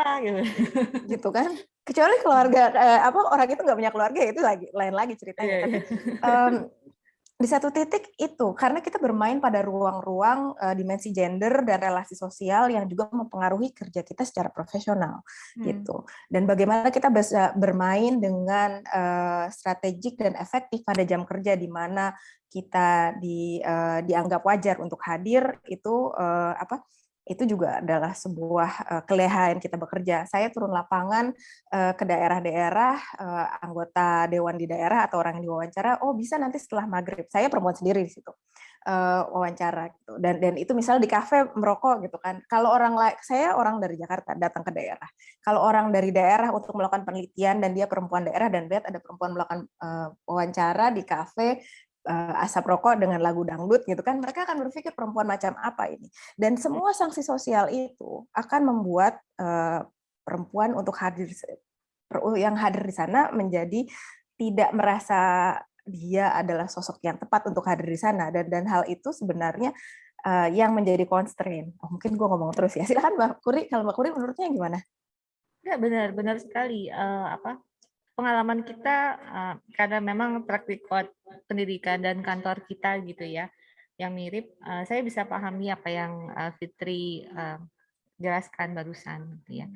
Gitu kan. Kecuali keluarga, orang itu gak punya keluarga, itu lain lagi ceritanya. Tapi di satu titik itu, karena kita bermain pada ruang-ruang dimensi gender dan relasi sosial yang juga mempengaruhi kerja kita secara profesional, gitu. Dan bagaimana kita bisa bermain dengan strategik dan efektif pada jam kerja di mana kita dianggap wajar untuk hadir, itu juga adalah sebuah kelehaan kita bekerja. Saya turun lapangan ke daerah-daerah, anggota dewan di daerah atau orang yang diwawancara, oh bisa nanti setelah maghrib. Saya perempuan sendiri di situ wawancara gitu. Dan itu misalnya di kafe merokok gitu kan. Kalau saya orang dari Jakarta datang ke daerah. Kalau orang dari daerah untuk melakukan penelitian dan dia perempuan daerah dan lihat ada perempuan melakukan wawancara di kafe, asap rokok dengan lagu dangdut gitu kan, mereka akan berpikir perempuan macam apa ini. Dan semua sanksi sosial itu akan membuat perempuan untuk yang hadir di sana menjadi tidak merasa dia adalah sosok yang tepat untuk hadir di sana, dan hal itu sebenarnya yang menjadi constraint. Mungkin gue ngomong terus ya. Silakan Mbak Kuri, kalau Mbak Kuri menurutnya gimana? Ya benar sekali. Pengalaman kita karena memang track record pendidikan dan kantor kita gitu ya yang mirip, saya bisa pahami apa yang Fitri jelaskan barusan gitu ya.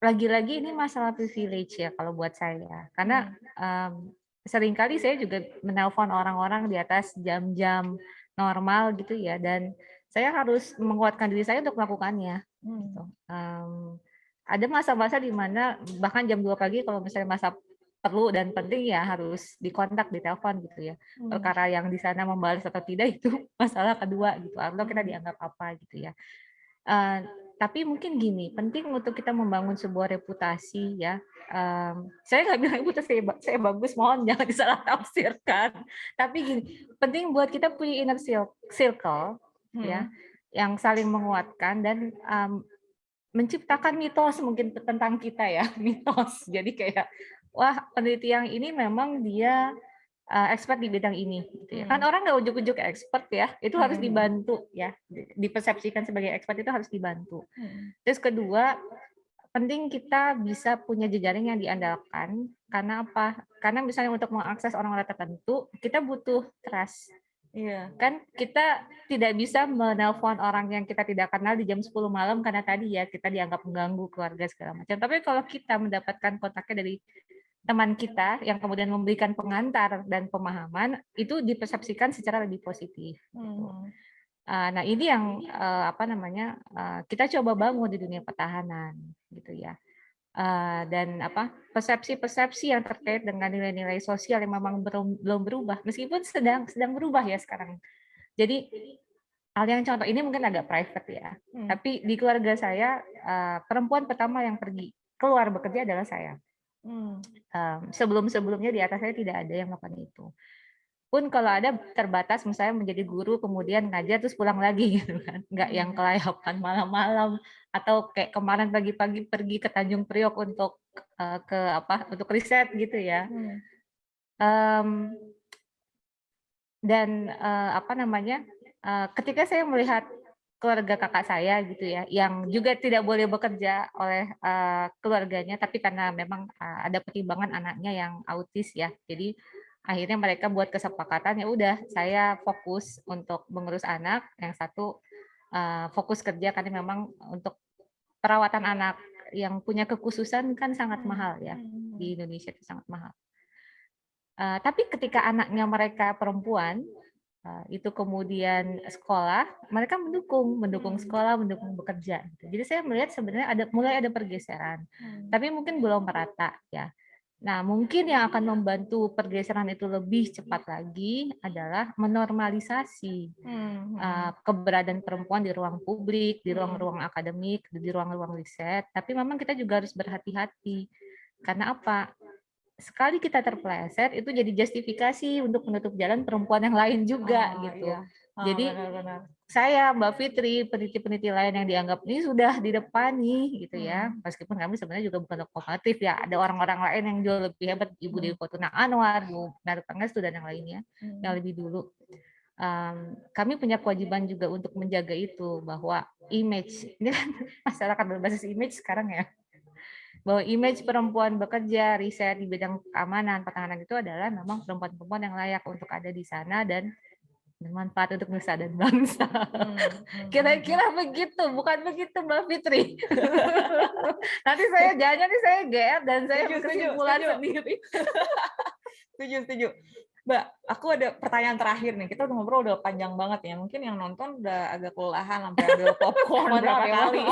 Lagi-lagi ini masalah privilege ya kalau buat saya, karena seringkali saya juga menelpon orang-orang di atas jam-jam normal gitu ya, dan saya harus menguatkan diri saya untuk melakukannya. Gitu. Ada masa-masa di mana bahkan jam 2 pagi kalau misalnya masa perlu dan penting ya harus dikontak, ditelepon gitu ya. Perkara yang di sana membalas atau tidak itu masalah kedua gitu. Atau kita dianggap apa gitu ya. Tapi mungkin gini, penting untuk kita membangun sebuah reputasi ya. Saya nggak bilang reputasi saya bagus, mohon jangan disalah tafsirkan. Tapi gini, penting buat kita punya inner circle ya, yang saling menguatkan dan menciptakan mitos mungkin tentang kita ya, mitos. Jadi kayak, wah peneliti yang ini memang dia expert di bidang ini. Gitu ya. Kan orang nggak ujuk-ujuk expert ya, itu harus dibantu ya, dipersepsikan sebagai expert itu harus dibantu. Terus kedua, penting kita bisa punya jejaring yang diandalkan. Karena apa? Karena misalnya untuk mengakses orang-orang tertentu, kita butuh trust. Iya. Kan kita tidak bisa menelpon orang yang kita tidak kenal di jam 10 malam karena tadi ya kita dianggap mengganggu keluarga segala macam. Tapi kalau kita mendapatkan kontaknya dari teman kita yang kemudian memberikan pengantar dan pemahaman, itu dipersepsikan secara lebih positif. Gitu. Nah ini yang kita coba bangun di dunia pertahanan gitu ya. Dan persepsi-persepsi yang terkait dengan nilai-nilai sosial yang memang belum berubah, meskipun sedang berubah ya sekarang. Jadi hal yang contoh ini mungkin agak private ya, tapi di keluarga saya perempuan pertama yang pergi keluar bekerja adalah saya. Sebelum-sebelumnya di atas saya tidak ada yang melakukan itu. Pun kalau ada terbatas, misalnya menjadi guru kemudian ngajar terus pulang lagi gitu kan, nggak yang kelayapan malam-malam atau kayak kemarin pagi-pagi pergi ke Tanjung Priok untuk untuk riset gitu ya. Ketika saya melihat keluarga kakak saya gitu ya, yang juga tidak boleh bekerja oleh keluarganya, tapi karena memang ada pertimbangan anaknya yang autis ya, jadi akhirnya mereka buat kesepakatan ya udah saya fokus untuk mengurus anak, yang satu fokus kerja karena memang untuk perawatan anak yang punya kekhususan kan sangat mahal ya, di Indonesia itu sangat mahal. Tapi ketika anaknya mereka perempuan itu kemudian sekolah, mereka mendukung sekolah, mendukung bekerja. Jadi saya melihat sebenarnya mulai ada pergeseran, tapi mungkin belum merata ya. Nah, mungkin yang akan membantu pergeseran itu lebih cepat lagi adalah menormalisasi keberadaan perempuan di ruang publik, di ruang-ruang akademik, di ruang-ruang riset. Tapi memang kita juga harus berhati-hati. Karena apa? Sekali kita terpeleset, itu jadi justifikasi untuk menutup jalan perempuan yang lain juga gitu. Iya. Jadi Benar-benar. saya, Mbak Fitri, peneliti-peneliti lain yang dianggap ini sudah di depan nih gitu ya. Meskipun kami sebenarnya juga bukan kooperatif ya, ada orang-orang lain yang jauh lebih hebat, Ibu Dewi Fortuna Anwar, Bu Naru Pangestu dan yang lainnya yang lebih dulu. Kami punya kewajiban juga untuk menjaga itu, bahwa image ini kan masyarakat berbasis image sekarang ya, bahwa image perempuan bekerja riset di bidang keamanan pertahanan itu adalah memang perempuan-perempuan yang layak untuk ada di sana dan bermanfaat untuk nusa dan bangsa. Kira-kira begitu, bukan begitu Mbak Fitri? Nanti saya GR dan saya kesimpulan sendiri. Setuju. Mbak, aku ada pertanyaan terakhir nih. Kita udah ngobrol udah panjang banget ya. Mungkin yang nonton udah agak kelelahan sampai ambil popcorn berapa kali.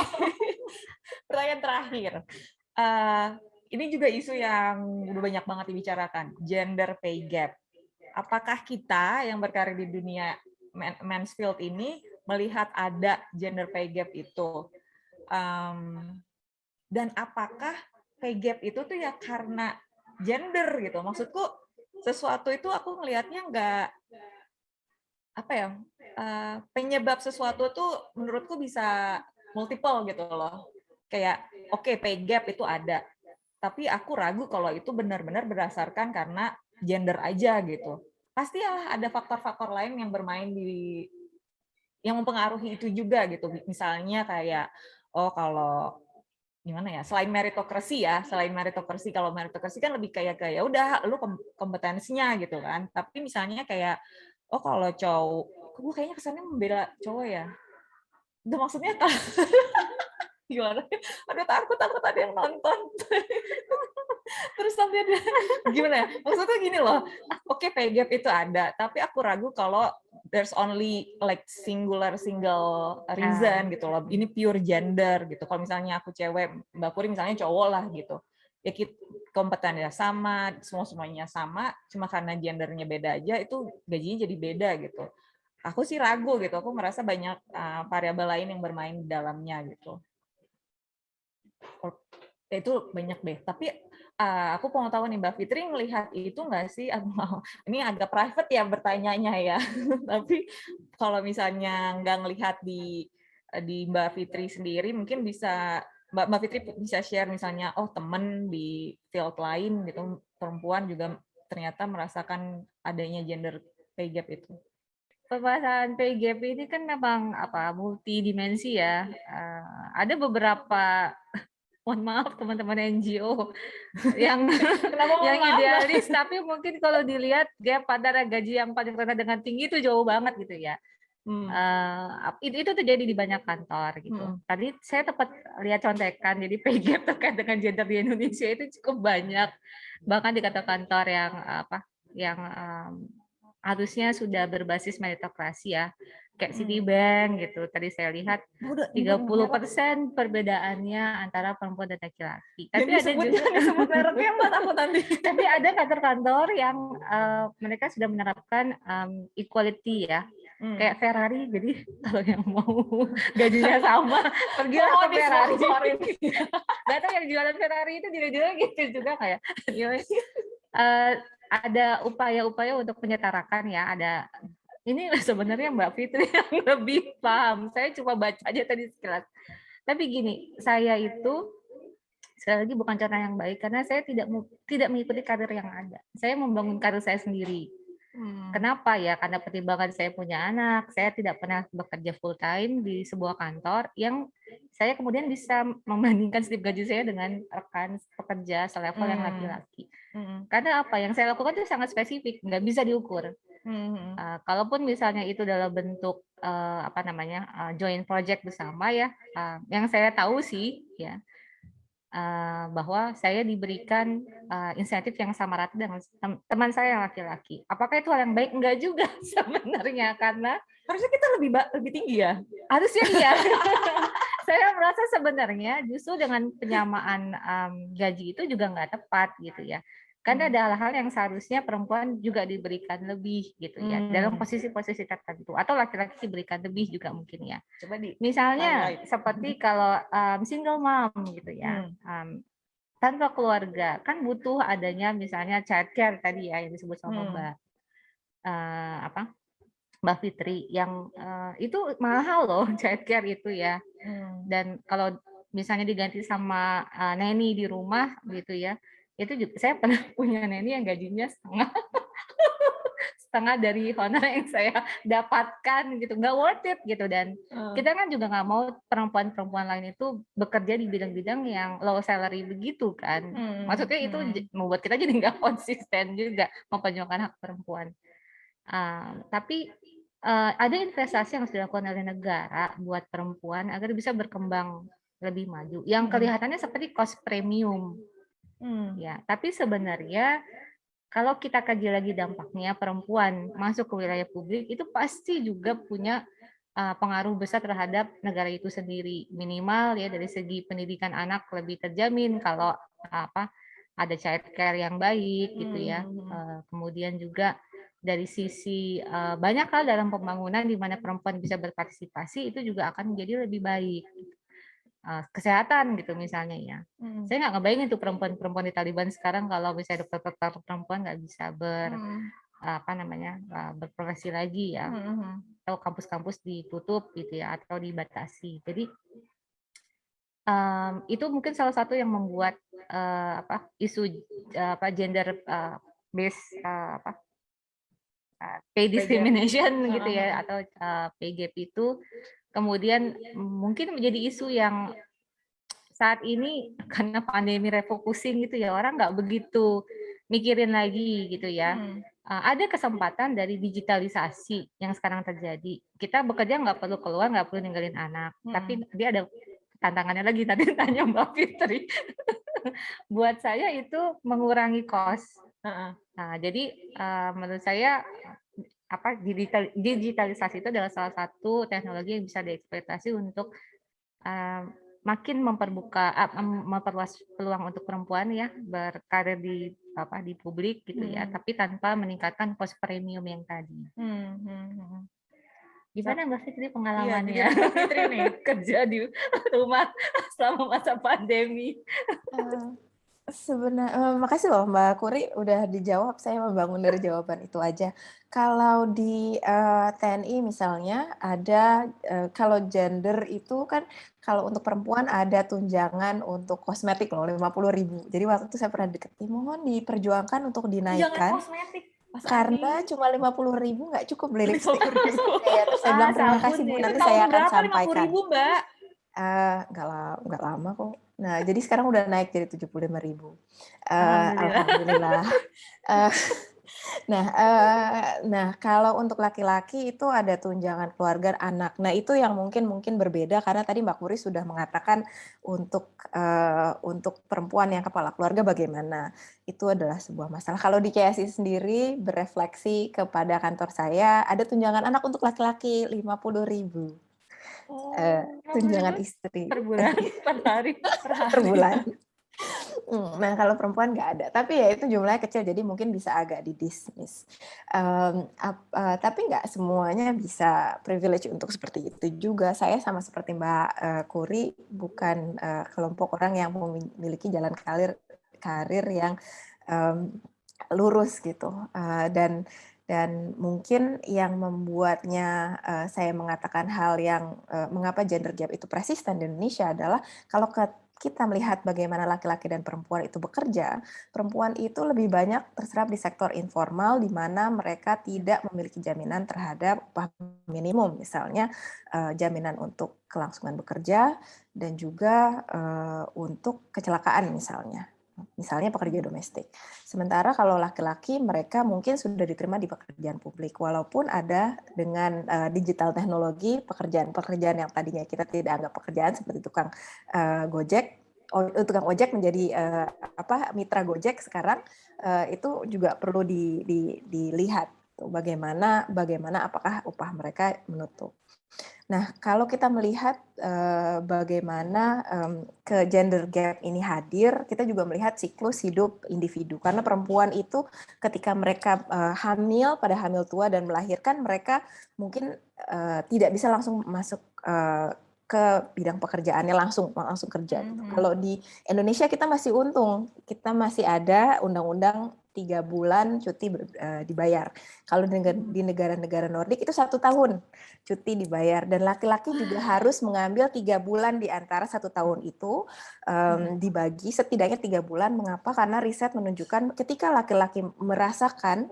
Pertanyaan terakhir. Ini juga isu yang udah banyak banget dibicarakan. Gender pay gap. Apakah kita yang berkarir di dunia men's field ini melihat ada gender pay gap itu? Dan apakah pay gap itu tuh ya karena gender gitu? Maksudku sesuatu itu aku ngelihatnya nggak penyebab sesuatu tuh menurutku bisa multiple gitu loh. Kayak oke, pay gap itu ada, tapi aku ragu kalau itu benar-benar berdasarkan karena gender aja gitu. Pasti ada faktor-faktor lain yang bermain yang mempengaruhi itu juga gitu. Misalnya kayak kalau gimana ya, selain meritokrasi kalau meritokrasi kan lebih kayak ya udah lu kompetensinya gitu kan. Tapi misalnya kayak kalau cowok, gue kayaknya kesannya membela cowok ya. Itu maksudnya gimana? Aduh, takut ada yang nonton. Terus tapi ada gimana ya? Maksudnya gini loh. Oke, pay gap itu ada, tapi aku ragu kalau there's only like single reason gitu loh. Ini pure gender gitu. Kalau misalnya aku cewek, Mbak Puri misalnya cowok lah gitu. Ya kompetennya sama, semuanya sama, cuma karena gendernya beda aja itu gajinya jadi beda gitu. Aku sih ragu gitu. Aku merasa banyak variabel lain yang bermain di dalamnya gitu. Itu banyak deh. Tapi aku mau tahu nih Mbak Fitri melihat itu nggak sih? Ini agak private ya bertanyanya ya. Tapi kalau misalnya nggak ngelihat di Mbak Fitri sendiri, mungkin bisa Mbak Fitri bisa share misalnya, temen di field lain gitu, perempuan juga ternyata merasakan adanya gender pay gap itu. Permasalahan pay gap ini kan memang multidimensi ya. Ada beberapa mohon maaf teman-teman NGO yang Kenapa mohon yang maaf, Mbak? idealis, tapi mungkin kalau dilihat gap antara gaji yang paling rendah dengan tinggi itu jauh banget gitu ya. Itu terjadi di banyak kantor gitu. Tadi saya tepat lihat contekan, jadi pay gap terkait dengan gender di Indonesia itu cukup banyak. Bahkan di kantor-kantor yang yang harusnya sudah berbasis meritokrasi ya, kayak Citibank gitu. Tadi saya lihat 30% perbedaannya antara perempuan dan laki-laki. Tapi ada juga disebut mereknya Mbak, takut nanti. tapi ada kantor-kantor yang mereka sudah menerapkan equality ya. Kayak Ferrari, jadi kalau yang mau gajinya sama, pergilah ke Ferrari. Gak tahu yang jualan Ferrari itu juga gitu juga kayak. Ada upaya-upaya untuk menyetarakan ya. Ada ini sebenarnya Mbak Fitri yang lebih paham. Saya cuma baca aja tadi sekilas. Tapi gini, saya itu sekali lagi bukan cara yang baik karena saya tidak mengikuti karir yang ada. Saya membangun karir saya sendiri. Kenapa ya? Karena pertimbangan saya punya anak, saya tidak pernah bekerja full time di sebuah kantor yang saya kemudian bisa membandingkan slip gaji saya dengan rekan pekerja selevel yang laki-laki. Karena apa? Yang saya lakukan itu sangat spesifik, nggak bisa diukur. Kalaupun misalnya itu dalam bentuk joint project bersama ya, yang saya tahu sih ya. Bahwa saya diberikan insentif yang sama rata dengan teman saya yang laki-laki. Apakah itu hal yang baik? Enggak juga sebenarnya, karena harusnya kita lebih tinggi ya. Harusnya iya. Saya merasa sebenarnya justru dengan penyamaan gaji itu juga nggak tepat gitu ya. Karena ada hal-hal yang seharusnya perempuan juga diberikan lebih gitu ya, dalam posisi-posisi tertentu, atau laki-laki diberikan lebih juga mungkin ya. Coba misalnya seperti kalau single mom gitu ya, tanpa keluarga kan butuh adanya misalnya childcare tadi ya yang disebut sama Mbak Fitri, yang itu mahal loh childcare itu ya. Dan kalau misalnya diganti sama nanny di rumah gitu ya, itu juga saya pernah punya nanny yang gajinya setengah dari honor yang saya dapatkan gitu, nggak worth it gitu. Dan kita kan juga nggak mau perempuan-perempuan lain itu bekerja di bidang-bidang yang low salary begitu kan. Maksudnya itu membuat kita jadi nggak konsisten juga memperjuangkan hak perempuan. Tapi ada investasi yang harus dilakukan oleh negara buat perempuan agar bisa berkembang lebih maju, yang kelihatannya seperti cost premium. Ya, tapi sebenarnya kalau kita kaji lagi dampaknya perempuan masuk ke wilayah publik itu pasti juga punya pengaruh besar terhadap negara itu sendiri. Minimal ya dari segi pendidikan anak lebih terjamin kalau ada childcare yang baik gitu ya. Kemudian juga dari sisi banyak hal dalam pembangunan di mana perempuan bisa berpartisipasi itu juga akan menjadi lebih baik. Kesehatan gitu misalnya ya. Saya nggak ngebayangin tuh perempuan-perempuan di Taliban sekarang kalau misalnya dokter-dokter perempuan nggak bisa berprofesi lagi ya, atau kampus-kampus ditutup gitu ya atau dibatasi. Jadi itu mungkin salah satu yang membuat isu gender based pay discrimination gitu ya atau pay gap itu kemudian mungkin menjadi isu yang saat ini karena pandemi refocusing gitu ya, orang nggak begitu mikirin lagi gitu ya. Ada kesempatan dari digitalisasi yang sekarang terjadi. Kita bekerja nggak perlu keluar, nggak perlu ninggalin anak. Tapi dia ada tantangannya lagi, tadi tanya Mbak Fitri. Buat saya itu mengurangi cost. Nah, jadi menurut saya digitalisasi itu adalah salah satu teknologi yang bisa dieksploitasi untuk makin memperluas peluang untuk perempuan ya berkarir di publik gitu ya, tapi tanpa meningkatkan cost premium yang tadi. Gimana Mbak Fitri pengalamannya? Iya, Mbak Fitri nih kerja di rumah selama masa pandemi. Sebenarnya makasih loh Mbak Kuri udah dijawab, saya membangun dari jawaban itu aja. Kalau di TNI misalnya ada kalau gender itu kan kalau untuk perempuan ada tunjangan untuk kosmetik loh 50.000. Jadi waktu itu saya pernah deketi, mohon diperjuangkan untuk dinaikkan. Karena cuma 50.000 nggak cukup beli lipstik. Terus saya bilang terima kasih Bu, nanti saya akan sampaikan. 50.000 Mbak? Nggak lama kok. Nah, jadi sekarang udah naik jadi 75.000. Alhamdulillah. Alhamdulillah. Eh, nah, kalau untuk laki-laki itu ada tunjangan keluarga anak. Nah, itu yang mungkin berbeda karena tadi Mbak Puri sudah mengatakan untuk perempuan yang kepala keluarga bagaimana. Itu adalah sebuah masalah. Kalau di KSI sendiri berefleksi kepada kantor saya, ada tunjangan anak untuk laki-laki 50.000. Tunjangan istri per bulan, per hari, per bulan. Nah, kalau perempuan nggak ada, tapi ya itu jumlahnya kecil, jadi mungkin bisa agak didismiss. Tapi nggak semuanya bisa privilege untuk seperti itu juga. Saya sama seperti Mbak Kuri, bukan kelompok orang yang memiliki jalan karir yang lurus gitu. Dan mungkin yang membuatnya saya mengatakan hal yang mengapa gender gap itu persisten di Indonesia adalah kalau kita melihat bagaimana laki-laki dan perempuan itu bekerja, perempuan itu lebih banyak terserap di sektor informal di mana mereka tidak memiliki jaminan terhadap upah minimum, misalnya jaminan untuk kelangsungan bekerja dan juga untuk kecelakaan misalnya pekerja domestik. Sementara kalau laki-laki mereka mungkin sudah diterima di pekerjaan publik, walaupun ada dengan digital teknologi pekerjaan yang tadinya kita tidak anggap pekerjaan seperti tukang tukang ojek menjadi mitra Gojek sekarang, itu juga perlu dilihat bagaimana apakah upah mereka menutup. Nah, kalau kita melihat bagaimana ke gender gap ini hadir, kita juga melihat siklus hidup individu. Karena perempuan itu ketika mereka hamil, pada hamil tua dan melahirkan, mereka mungkin tidak bisa langsung masuk ke bidang pekerjaannya langsung kerja. Gitu. Kalau di Indonesia kita masih untung, kita masih ada undang-undang 3 bulan cuti dibayar. Kalau di negara-negara Nordik itu 1 tahun cuti dibayar, dan laki-laki juga harus mengambil 3 bulan di antara 1 tahun itu dibagi setidaknya 3 bulan. Mengapa? Karena riset menunjukkan ketika laki-laki merasakan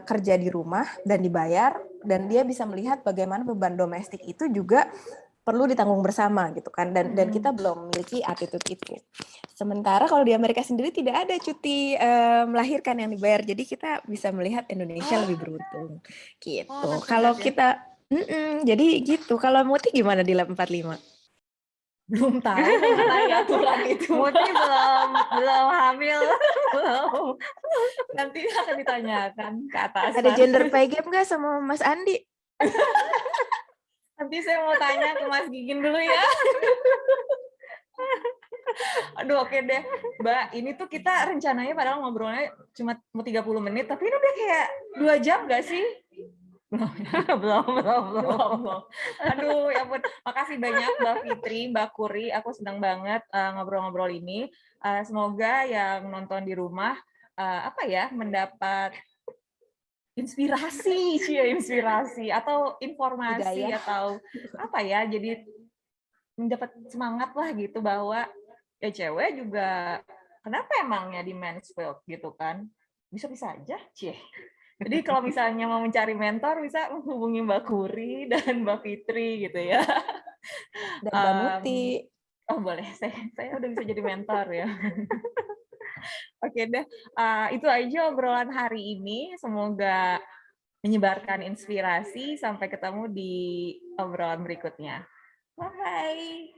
kerja di rumah dan dibayar, dan dia bisa melihat bagaimana beban domestik itu juga perlu ditanggung bersama gitu kan, dan kita belum memiliki attitude itu. Sementara kalau di Amerika sendiri tidak ada cuti melahirkan yang dibayar, jadi kita bisa melihat Indonesia lebih beruntung gitu. Kalau kita jadi gitu. Kalau Muti gimana di Lab 45? Belum tahu mengenai aturan itu. Muti belum hamil, belum. Nanti akan ditanyakan ke atas. Ada gender pay gap nggak sama Mas Andi? Nanti saya mau tanya ke Mas Gigin dulu ya. Aduh, oke deh. Mbak, ini tuh kita rencananya padahal ngobrolnya cuma mau 30 menit, tapi ini udah kayak 2 jam nggak sih? belum. Aduh, ya ampun. Makasih banyak Mbak Fitri, Mbak Kuri. Aku senang banget ngobrol-ngobrol ini. Semoga yang nonton di rumah mendapat inspirasi atau informasi Hidayah. atau jadi mendapat semangat lah gitu bahwa ya cewek juga kenapa emangnya di Mansfield gitu kan, bisa aja jadi kalau misalnya mau mencari mentor bisa menghubungi Mbak Kuri dan Mbak Fitri gitu ya, dan Mbak Muti. Oh boleh, saya udah bisa jadi mentor ya. Oke deh, itu aja obrolan hari ini. Semoga menyebarkan inspirasi. Sampai ketemu di obrolan berikutnya. Bye-bye.